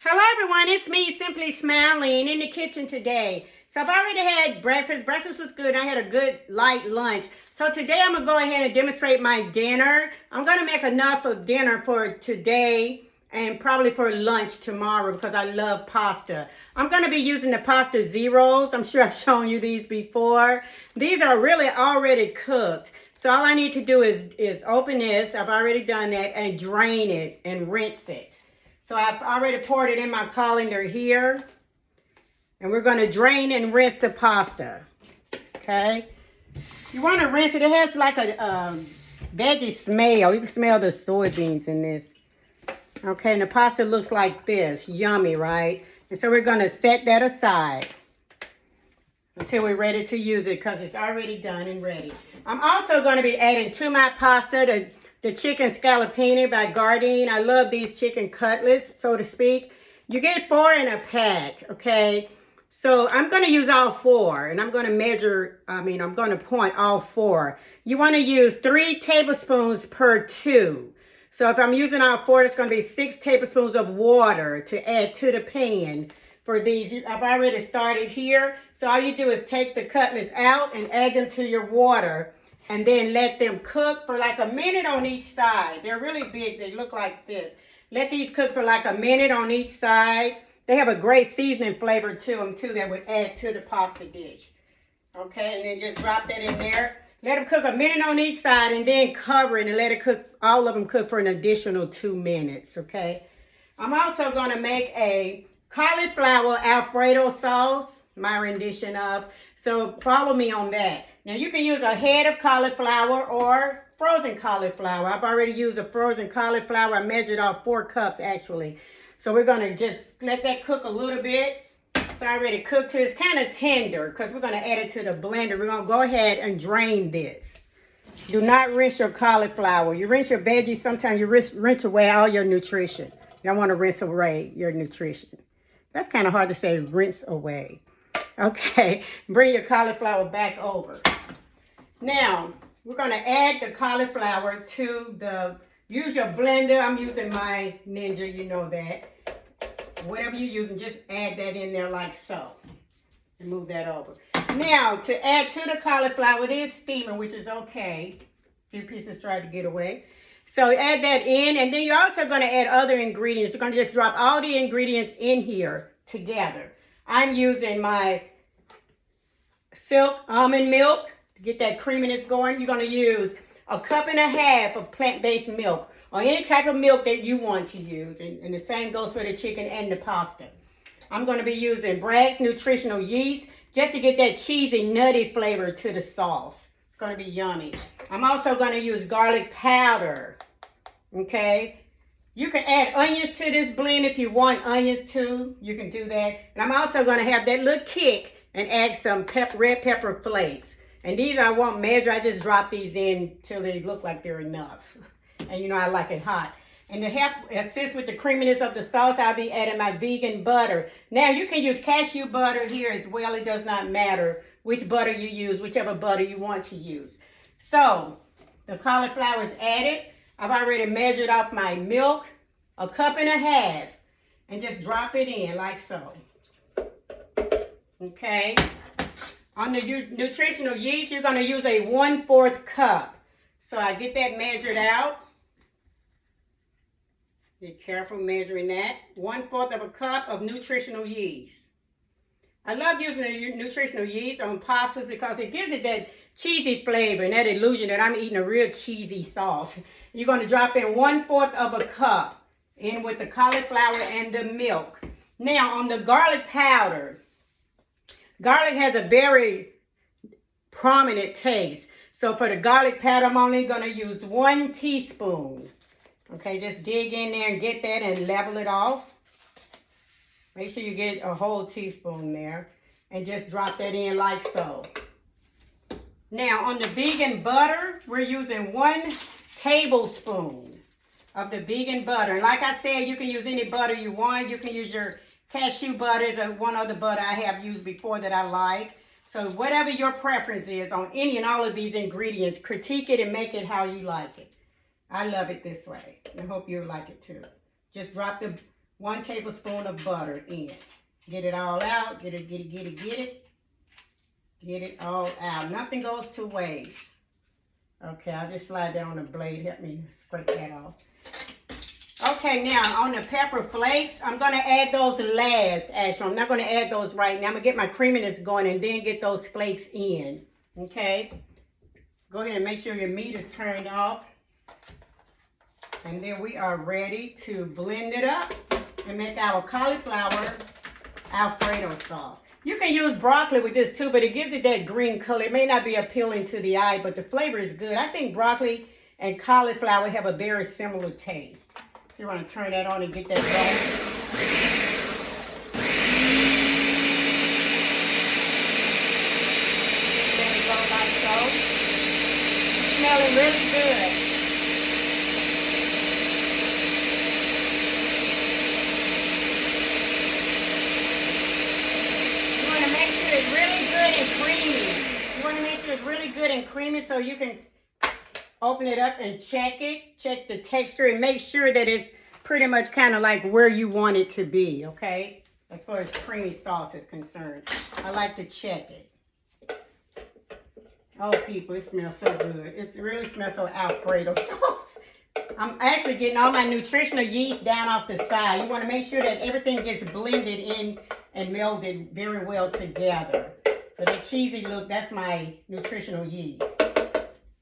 Hello everyone, it's me, Simply Smiling, in the kitchen today. So I've already had breakfast. Breakfast was good. I had a good light lunch. So today I'm going to go ahead and demonstrate my dinner. I'm going to make enough of dinner for today and probably for lunch tomorrow because I love pasta. I'm going to be using the pasta zeros. I'm sure I've shown you these before. These are really already cooked. So all I need to do is open this. I've already done that, and drain it and rinse it. So I've already poured it in my colander here. And we're going to drain and rinse the pasta. Okay. You want to rinse it. It has like a veggie smell. You can smell the soybeans in this. Okay. And the pasta looks like this. Yummy, right? And so we're going to set that aside until we're ready to use it because it's already done and ready. I'm also going to be adding to my pasta the chicken scallopini by Gardein. I love these chicken cutlets, so to speak. You get 4 in a pack, okay? So I'm going to use all 4, and I'm going to point all 4. You want to use 3 tablespoons per 2. So if I'm using all 4, it's going to be 6 tablespoons of water to add to the pan for these. I've already started here. So all you do is take the cutlets out and add them to your water. And then let them cook for like a minute on each side. They're really big. They look like this. Let these cook for like a minute on each side. They have a great seasoning flavor to them too that would add to the pasta dish. Okay, and then just drop that in there. Let them cook a minute on each side and then cover it and let it cook, all of them cook for an additional 2 minutes, okay? I'm also going to make a cauliflower Alfredo sauce, my rendition of. So follow me on that. Now you can use a head of cauliflower or frozen cauliflower. I've already used a frozen cauliflower. I measured off 4 cups actually. So we're going to just let that cook a little bit. It's already cooked till it's kind of tender because we're going to add it to the blender. We're going to go ahead and drain this. Do not rinse your cauliflower. You rinse your veggies, sometimes you rinse away all your nutrition. You don't want to rinse away your nutrition. That's kind of hard to say, rinse away. Okay, bring your cauliflower back over. Now, we're going to add the cauliflower to use your blender. I'm using my Ninja, you know that. Whatever you're using, just add that in there like so. And move that over. Now, to add to the cauliflower, it is steaming, which is okay. A few pieces tried to get away. So add that in, and then you're also going to add other ingredients. You're going to just drop all the ingredients in here together. I'm using my silk almond milk to get that creaminess going. You're going to use 1.5 cups of plant-based milk or any type of milk that you want to use. And the same goes for the chicken and the pasta. I'm going to be using Bragg's nutritional yeast just to get that cheesy, nutty flavor to the sauce. It's going to be yummy. I'm also going to use garlic powder. Okay? You can add onions to this blend if you want onions too. You can do that. And I'm also going to have that little kick and add some red pepper flakes. And these I won't measure. I just drop these in till they look like they're enough. And you know I like it hot. And to help assist with the creaminess of the sauce, I'll be adding my vegan butter. Now you can use cashew butter here as well. It does not matter which butter you use, whichever butter you want to use. So the cauliflower is added. I've already measured off my milk, 1.5 cups, and just drop it in like so. Okay. On the nutritional yeast, you're going to use a 1/4 cup. So I get that measured out. Be careful measuring that. 1/4 cup of nutritional yeast. I love using the nutritional yeast on pastas because it gives it that cheesy flavor and that illusion that I'm eating a real cheesy sauce. You're going to drop in 1/4 cup in with the cauliflower and the milk. Now on the garlic powder, garlic has a very prominent taste. So for the garlic powder, I'm only going to use 1 teaspoon. Okay, just dig in there and get that and level it off. Make sure you get a whole teaspoon there. And just drop that in like so. Now on the vegan butter, we're using 1 tablespoon of the vegan butter. And like I said, you can use any butter you want. You can use your cashew butter. There's one other butter I have used before that I like. So whatever your preference is on any and all of these ingredients, critique it and make it how you like it. I love it this way. I hope you like it too. Just drop the 1 tablespoon of butter in. Get it all out. Get it. Get it all out. Nothing goes to waste. Okay, I'll just slide that on the blade. Help me scrape that off. Okay, now on the pepper flakes, I'm going to add those last, Ashley. I'm not going to add those right now. I'm going to get my creaminess going and then get those flakes in. Okay? Go ahead and make sure your meat is turned off. And then we are ready to blend it up and make our cauliflower Alfredo sauce. You can use broccoli with this too, but it gives it that green color. It may not be appealing to the eye, but the flavor is good. I think broccoli and cauliflower have a very similar taste. So you want to turn that on and get that going. Let it go like so. It's smelling really good. You want to make sure it's really good and creamy. You want to make sure it's really good and creamy so you can open it up and check it. Check the texture and make sure that it's pretty much kind of like where you want it to be, okay? As far as creamy sauce is concerned. I like to check it. Oh, people, it smells so good. It really smells so Alfredo sauce. I'm actually getting all my nutritional yeast down off the side. You want to make sure that everything gets blended in and melded very well together. So that cheesy look, that's my nutritional yeast.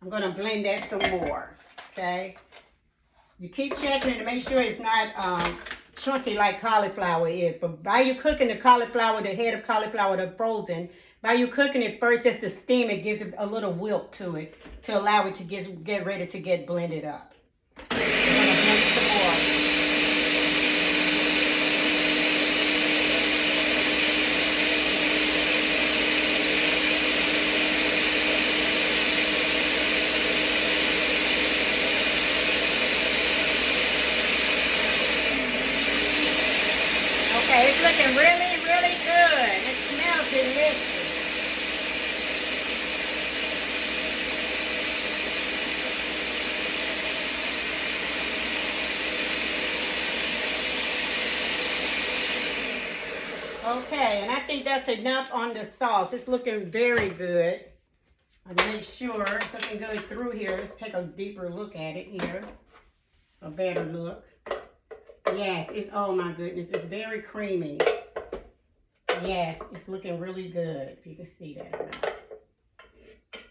I'm going to blend that some more, okay? You keep checking it to make sure it's not chunky like cauliflower is. But by you cooking the cauliflower, the head of cauliflower, the frozen, by you cooking it first, just to steam it, gives it a little wilt to it to allow it to get ready to get blended up. I'm going to blend some more. Okay, it's looking really, really good. It smells delicious. Okay, and I think that's enough on the sauce. It's looking very good. I'll make sure it's looking good through here. Let's take a deeper look at it here. A better look. Yes, it's, oh my goodness, it's very creamy. Yes, it's looking really good, if you can see that or not.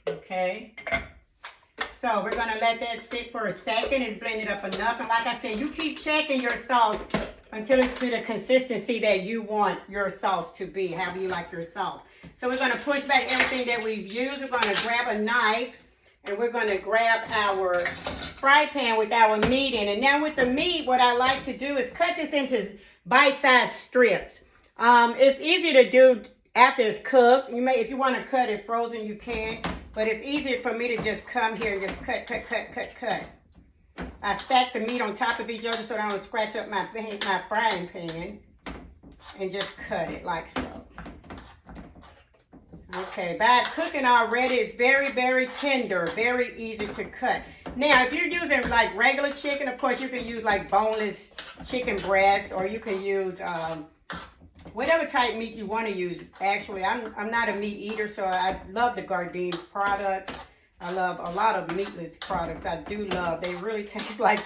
Okay. So we're gonna let that sit for a second. It's blended up enough. And like I said, you keep checking your sauce until it's to the consistency that you want your sauce to be, however you like your sauce. So we're gonna push back everything that we've used. We're gonna grab a knife and we're gonna grab our fry pan with our meat in it. Now with the meat, what I like to do is cut this into bite-sized strips. It's easy to do after it's cooked. You may, if you want to cut it frozen, you can. But it's easier for me to just come here and just cut. I stack the meat on top of each other so I don't scratch up my frying pan. And just cut it like so. Okay, by cooking already, it's very, very tender, very easy to cut. Now, if you're using like regular chicken, of course, you can use like boneless chicken breasts, or you can use whatever type meat you want to use. Actually, I'm not a meat eater, so I love the Gardein products. I love a lot of meatless products. I do love. They really taste like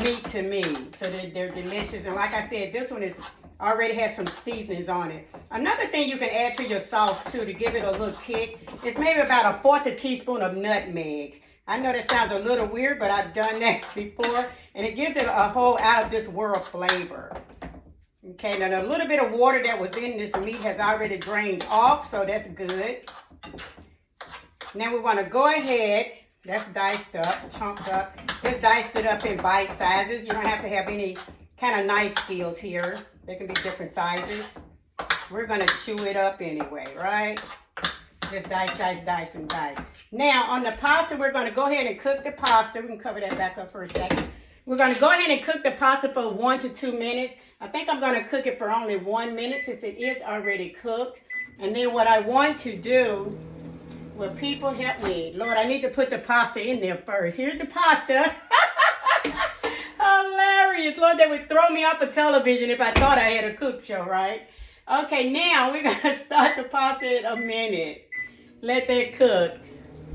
meat to me, so they're delicious. And like I said, this one is already has some seasonings on it. Another thing you can add to your sauce too to give it a little kick is maybe about 1/4 teaspoon of nutmeg. I know that sounds a little weird, but I've done that before, and it gives it a whole out of this world flavor. Okay, now the little bit of water that was in this meat has already drained off, so that's good. Now we want to go ahead, that's diced up, chunked up, just diced it up in bite sizes. You don't have to have any kind of knife skills here. They can be different sizes. We're going to chew it up anyway, right? Just dice, and dice. Now, on the pasta, we're going to go ahead and cook the pasta. We can cover that back up for a second. We're going to go ahead and cook the pasta for 1 to 2 minutes. I think I'm going to cook it for only 1 minute since it is already cooked. And then what I want to do, well, people help me. Lord, I need to put the pasta in there first. Here's the pasta. Hilarious. hilarious. Lord, they would throw me off the television if I thought I had a cook show, right? Okay, now we're going to start the pasta in a minute. Let that cook.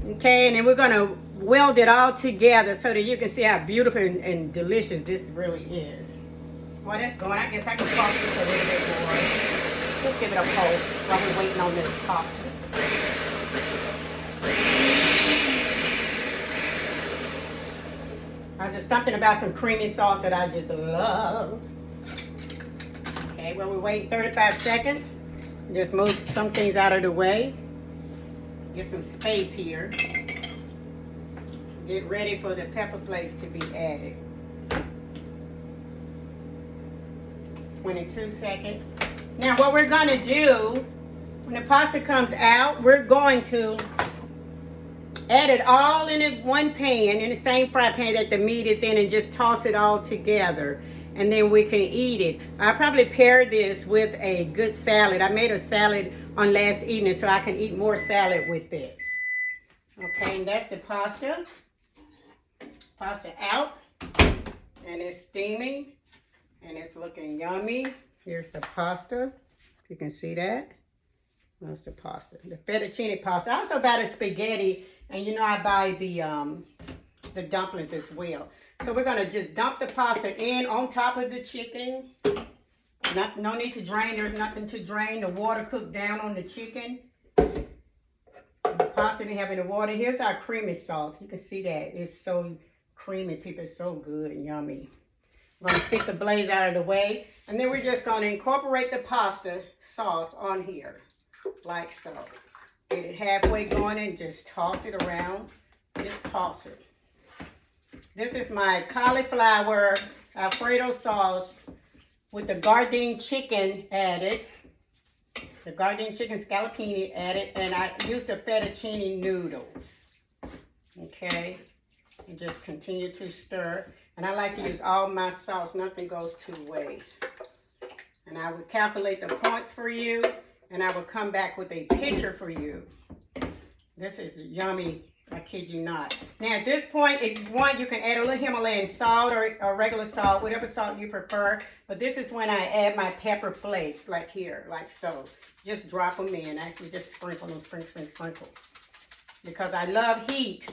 Okay, and then we're going to weld it all together so that you can see how beautiful and delicious this really is. Well, that's going. I guess I can pause this a little bit more. Let's give it a pulse while we're waiting on this pasta. There's something about some creamy sauce that I just love. Okay, well, we're waiting 35 seconds. Just move some things out of the way. Get some space here. Get ready for the pepper flakes to be added. 22 seconds. Now, what we're going to do, when the pasta comes out, we're going to add it all in one pan, in the same fry pan that the meat is in, and just toss it all together. And then we can eat it. I probably pair this with a good salad. I made a salad on last evening, so I can eat more salad with this. Okay, and that's the pasta. Pasta out, and it's steaming, and it's looking yummy. Here's the pasta. You can see that. That's the pasta, the fettuccine pasta. I also buy the spaghetti, and you know I buy the dumplings as well. So we're gonna just dump the pasta in on top of the chicken. No need to drain. There's nothing to drain. The water cooked down on the chicken. The pasta didn't have any water. Here's our creamy sauce. You can see that it's so creamy, people. It's so good and yummy. I'm gonna stick the blaze out of the way, and then we're just gonna incorporate the pasta sauce on here, like so. Get it halfway going and just toss it around. Just toss it. This is my cauliflower Alfredo sauce with the Gardein chicken added. The Gardein chicken scallopini added, and I used the fettuccine noodles. Okay, and just continue to stir. And I like to use all my sauce. Nothing goes to waste. And I would calculate the points for you, and I will come back with a picture for you. This is yummy, I kid you not. Now at this point, if you want, you can add a little Himalayan salt or regular salt, whatever salt you prefer. But this is when I add my pepper flakes, like here, like so. Just drop them in. Actually, just sprinkle them, sprinkle. Because I love heat.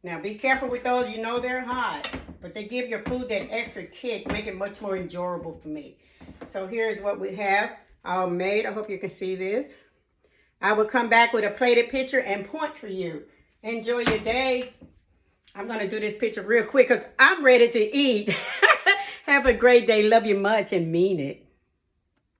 Now be careful with those, you know they're hot. But they give your food that extra kick, make it much more enjoyable for me. So here's what we have all made. I hope you can see this. I will come back with a plated picture and points for you. Enjoy your day. I'm going to do this picture real quick because I'm ready to eat. Have a great day. Love you much and mean it.